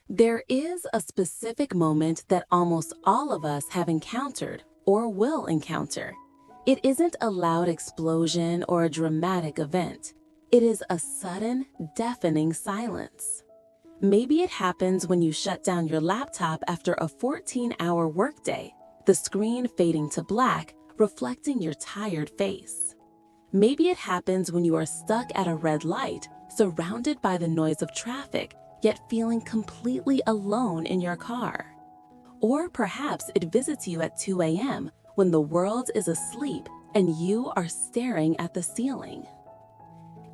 There is a specific moment that almost all of us have encountered or will encounter. It isn't a loud explosion or a dramatic event. It is a sudden, deafening silence. Maybe it happens when you shut down your laptop after a 14-hour workday, the screen fading to black, reflecting your tired face. Maybe it happens when you are stuck at a red light, surrounded by the noise of traffic, yet feeling completely alone in your car. Or perhaps it visits you at 2 a.m. when the world is asleep and you are staring at the ceiling.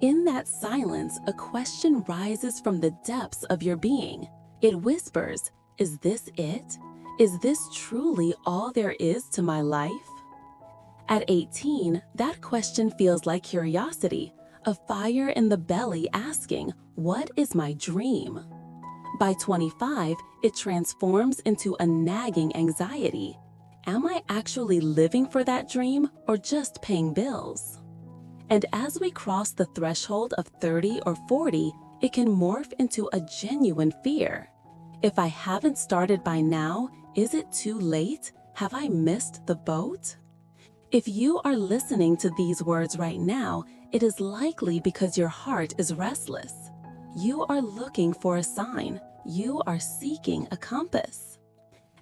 In that silence, a question rises from the depths of your being. It whispers, "Is this it? Is this truly all there is to my life?" At 18, that question feels like curiosity, a fire in the belly asking, "What is my dream?" By 25, it transforms into a nagging anxiety. Am I actually living for that dream or just paying bills? And as we cross the threshold of 30 or 40, it can morph into a genuine fear. If I haven't started by now, is it too late? Have I missed the boat? If you are listening to these words right now, it is likely because your heart is restless. You are looking for a sign. You are seeking a compass.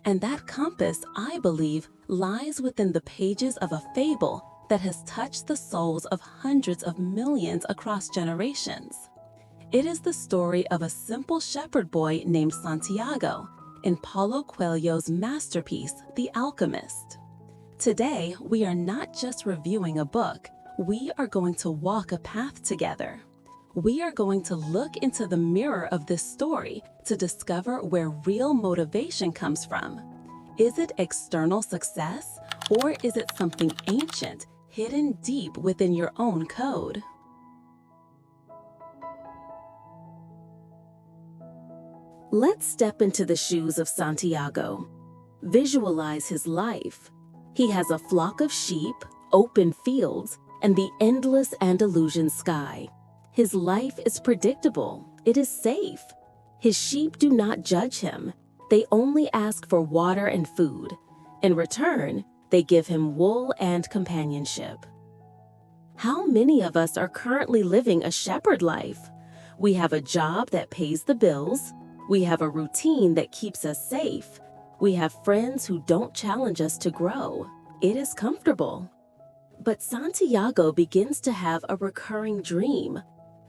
And that compass, I believe, lies within the pages of a fable that has touched the souls of hundreds of millions across generations. It is the story of a simple shepherd boy named Santiago in Paulo Coelho's masterpiece, The Alchemist. Today, we are not just reviewing a book, we are going to walk a path together. We are going to look into the mirror of this story to discover where real motivation comes from. Is it external success, or is it something ancient, hidden deep within your own code? Let's step into the shoes of Santiago. Visualize his life. He has a flock of sheep, open fields, and the endless Andalusian sky. His life is predictable. It is safe. His sheep do not judge him. They only ask for water and food. In return, they give him wool and companionship. How many of us are currently living a shepherd life? We have a job that pays the bills. We have a routine that keeps us safe. We have friends who don't challenge us to grow. It is comfortable. But Santiago begins to have a recurring dream.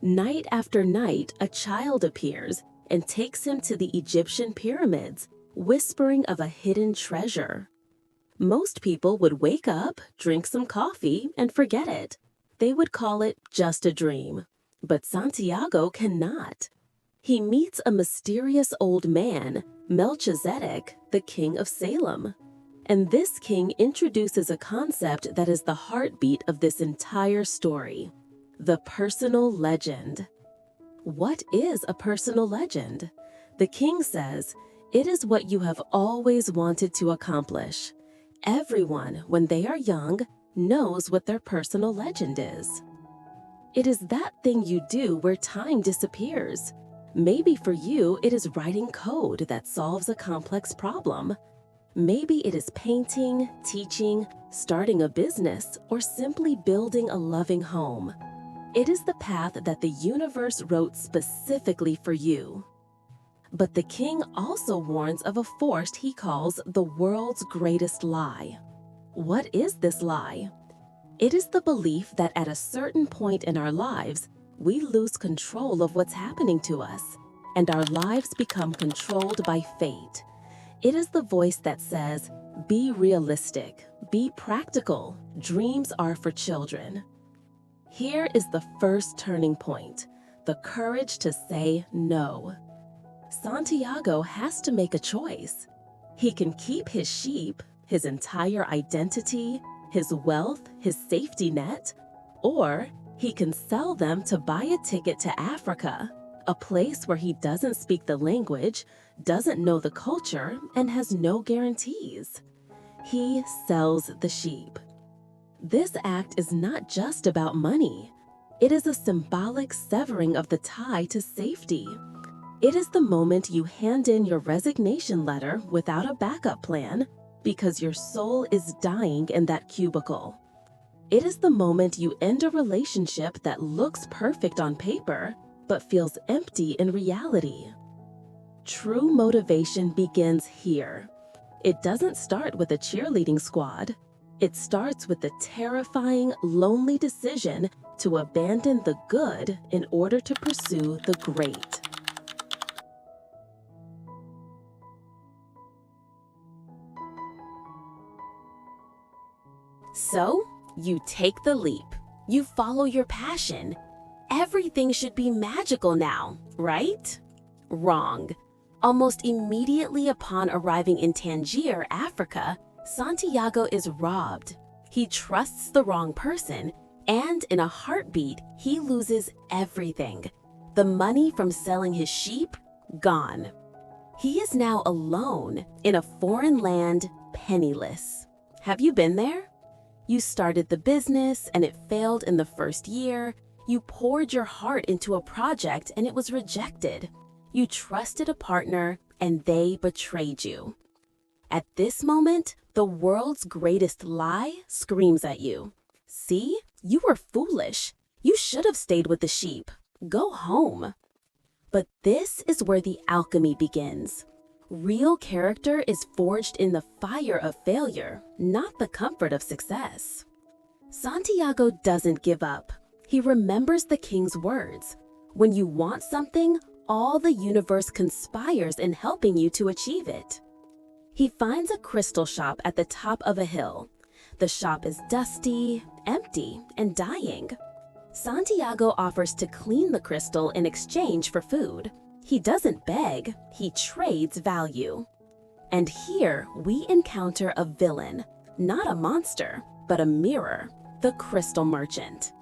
Night after night, a child appears and takes him to the Egyptian pyramids, whispering of a hidden treasure. Most people would wake up, drink some coffee, and forget it. They would call it just a dream. But Santiago cannot. He meets a mysterious old man, Melchizedek, the king of Salem. And this king introduces a concept that is the heartbeat of this entire story: the personal legend. What is a personal legend? The king says, it is what you have always wanted to accomplish. Everyone, when they are young, knows what their personal legend is. It is that thing you do where time disappears. Maybe for you, it is writing code that solves a complex problem. Maybe it is painting, teaching, starting a business, or simply building a loving home. It is the path that the universe wrote specifically for you. But the king also warns of a force he calls the world's greatest lie. What is this lie? It is the belief that at a certain point in our lives, we lose control of what's happening to us, and our lives become controlled by fate. It is the voice that says, be realistic, be practical, dreams are for children. Here is the first turning point, the courage to say no. Santiago has to make a choice. He can keep his sheep, his entire identity, his wealth, his safety net, or he can sell them to buy a ticket to Africa, a place where he doesn't speak the language, doesn't know the culture, and has no guarantees. He sells the sheep. This act is not just about money. It is a symbolic severing of the tie to safety. It is the moment you hand in your resignation letter without a backup plan because your soul is dying in that cubicle. It is the moment you end a relationship that looks perfect on paper but feels empty in reality. True motivation begins here. It doesn't start with a cheerleading squad. It starts with the terrifying, lonely decision to abandon the good in order to pursue the great. So, you take the leap. You follow your passion. Everything should be magical now, right? Wrong. Almost immediately upon arriving in Tangier, Africa, Santiago is robbed. He trusts the wrong person, and in a heartbeat, he loses everything. The money from selling his sheep, gone. He is now alone in a foreign land, penniless. Have you been there? You started the business and it failed in the first year. You poured your heart into a project and it was rejected. You trusted a partner and they betrayed you. At this moment, the world's greatest lie screams at you. See, you were foolish. You should have stayed with the sheep. Go home. But this is where the alchemy begins. Real character is forged in the fire of failure, not the comfort of success. Santiago doesn't give up. He remembers the king's words. When you want something, all the universe conspires in helping you to achieve it. He finds a crystal shop at the top of a hill. The shop is dusty, empty, and dying. Santiago offers to clean the crystal in exchange for food. He doesn't beg, he trades value. And here we encounter a villain, not a monster, but a mirror, the crystal merchant.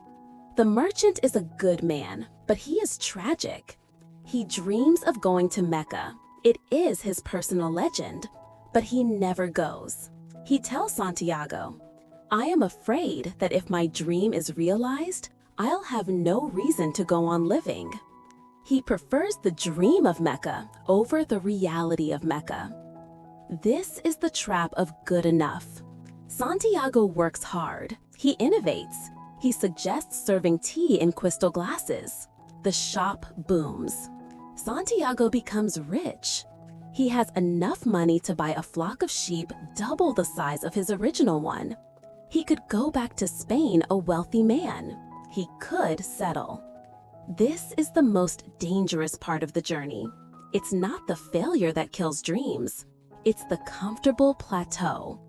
The merchant is a good man, but he is tragic. He dreams of going to Mecca. It is his personal legend, but he never goes. He tells Santiago, "I am afraid that if my dream is realized, I'll have no reason to go on living." He prefers the dream of Mecca over the reality of Mecca. This is the trap of good enough. Santiago works hard. He innovates. He suggests serving tea in crystal glasses. The shop booms. Santiago becomes rich. He has enough money to buy a flock of sheep double the size of his original one. He could go back to Spain a wealthy man. He could settle. This is the most dangerous part of the journey. It's not the failure that kills dreams. It's the comfortable plateau.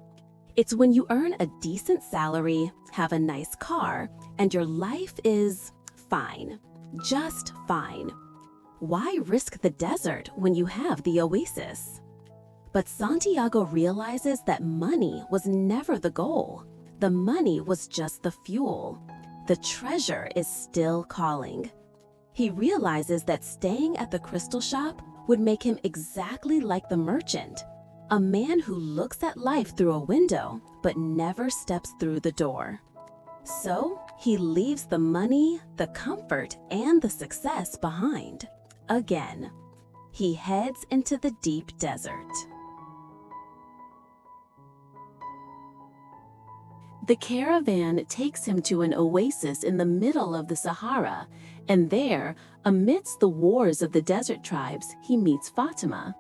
It's when you earn a decent salary, have a nice car, and your life is fine. Just fine. Why risk the desert when you have the oasis? But Santiago realizes that money was never the goal. The money was just the fuel. The treasure is still calling. He realizes that staying at the crystal shop would make him exactly like the merchant, a man who looks at life through a window but never steps through the door. So he leaves the money, the comfort, and the success behind. Again, he heads into the deep desert. The caravan takes him to an oasis in the middle of the Sahara, and there, amidst the wars of the desert tribes, he meets Fatima.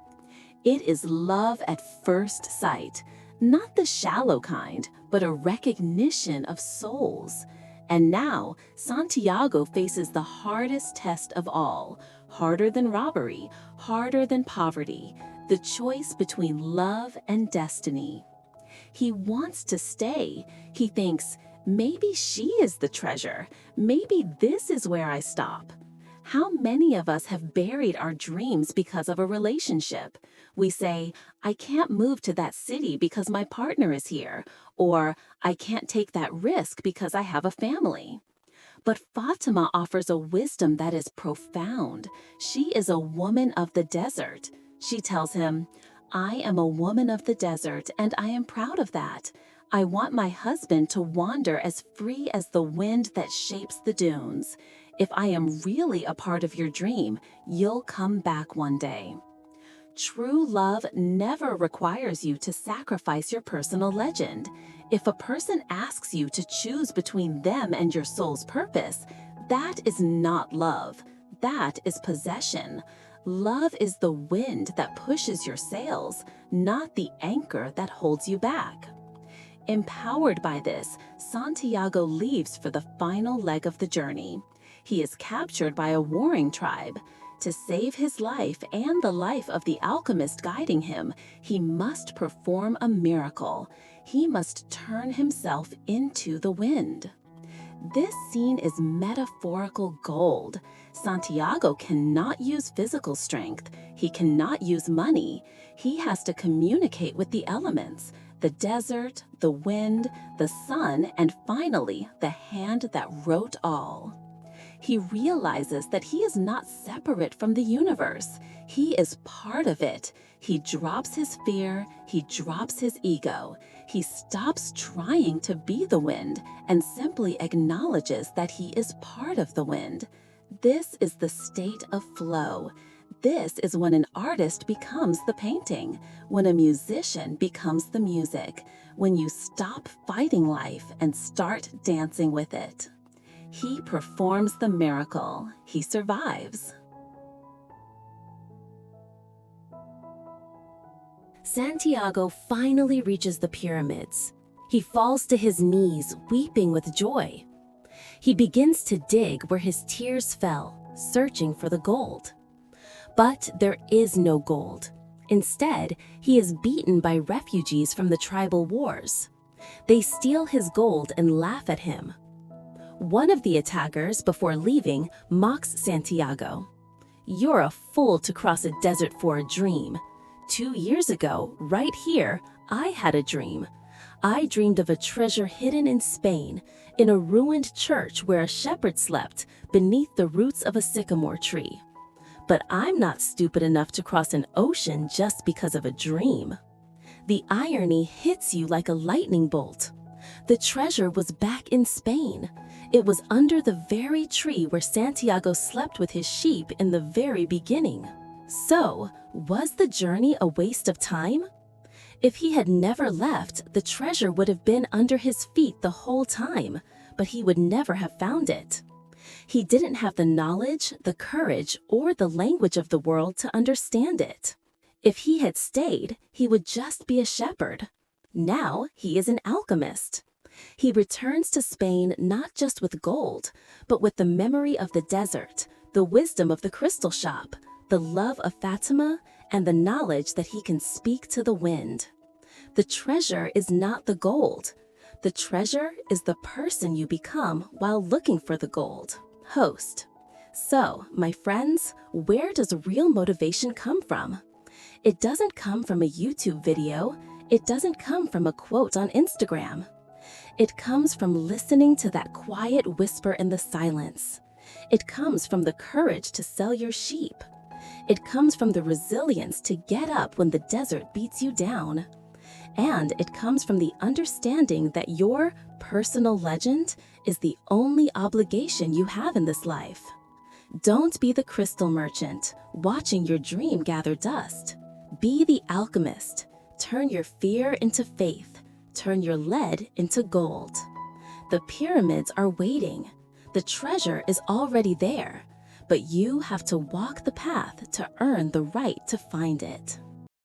It is love at first sight, not the shallow kind, but a recognition of souls. And now, Santiago faces the hardest test of all, harder than robbery, harder than poverty, the choice between love and destiny. He wants to stay. He thinks, maybe she is the treasure. Maybe this is where I stop. How many of us have buried our dreams because of a relationship? We say, I can't move to that city because my partner is here, or I can't take that risk because I have a family. But Fatima offers a wisdom that is profound. She is a woman of the desert. She tells him, I am a woman of the desert, and I am proud of that. I want my husband to wander as free as the wind that shapes the dunes. If I am really a part of your dream, you'll come back one day. True love never requires you to sacrifice your personal legend. If a person asks you to choose between them and your soul's purpose, that is not love. That is possession. Love is the wind that pushes your sails, not the anchor that holds you back. Empowered by this, Santiago leaves for the final leg of the journey. He is captured by a warring tribe. To save his life and the life of the alchemist guiding him, he must perform a miracle. He must turn himself into the wind. This scene is metaphorical gold. Santiago cannot use physical strength. He cannot use money. He has to communicate with the elements, the desert, the wind, the sun, and finally, the hand that wrote all. He realizes that he is not separate from the universe. He is part of it. He drops his fear. He drops his ego. He stops trying to be the wind and simply acknowledges that he is part of the wind. This is the state of flow. This is when an artist becomes the painting, when a musician becomes the music, when you stop fighting life and start dancing with it. He performs the miracle. He survives. Santiago finally reaches the pyramids. He falls to his knees, weeping with joy. He begins to dig where his tears fell, searching for the gold. But there is no gold. Instead, he is beaten by refugees from the tribal wars. They steal his gold and laugh at him. One of the attackers, before leaving, mocks Santiago. "You're a fool to cross a desert for a dream. 2 years ago, right here, I had a dream. I dreamed of a treasure hidden in Spain, in a ruined church where a shepherd slept beneath the roots of a sycamore tree. But I'm not stupid enough to cross an ocean just because of a dream." The irony hits you like a lightning bolt. The treasure was back in Spain. It was under the very tree where Santiago slept with his sheep in the very beginning. So, was the journey a waste of time? If he had never left, the treasure would have been under his feet the whole time, but he would never have found it. He didn't have the knowledge, the courage, or the language of the world to understand it. If he had stayed, he would just be a shepherd. Now he is an alchemist. He returns to Spain not just with gold, but with the memory of the desert, the wisdom of the crystal shop, the love of Fatima, and the knowledge that he can speak to the wind. The treasure is not the gold. The treasure is the person you become while looking for the gold. Host. So, my friends, where does real motivation come from? It doesn't come from a YouTube video. It doesn't come from a quote on Instagram. It comes from listening to that quiet whisper in the silence. It comes from the courage to sell your sheep. It comes from the resilience to get up when the desert beats you down. And it comes from the understanding that your personal legend is the only obligation you have in this life. Don't be the crystal merchant, watching your dream gather dust. Be the alchemist. Turn your fear into faith. Turn your lead into gold. The pyramids are waiting. The treasure is already there, but you have to walk the path to earn the right to find it.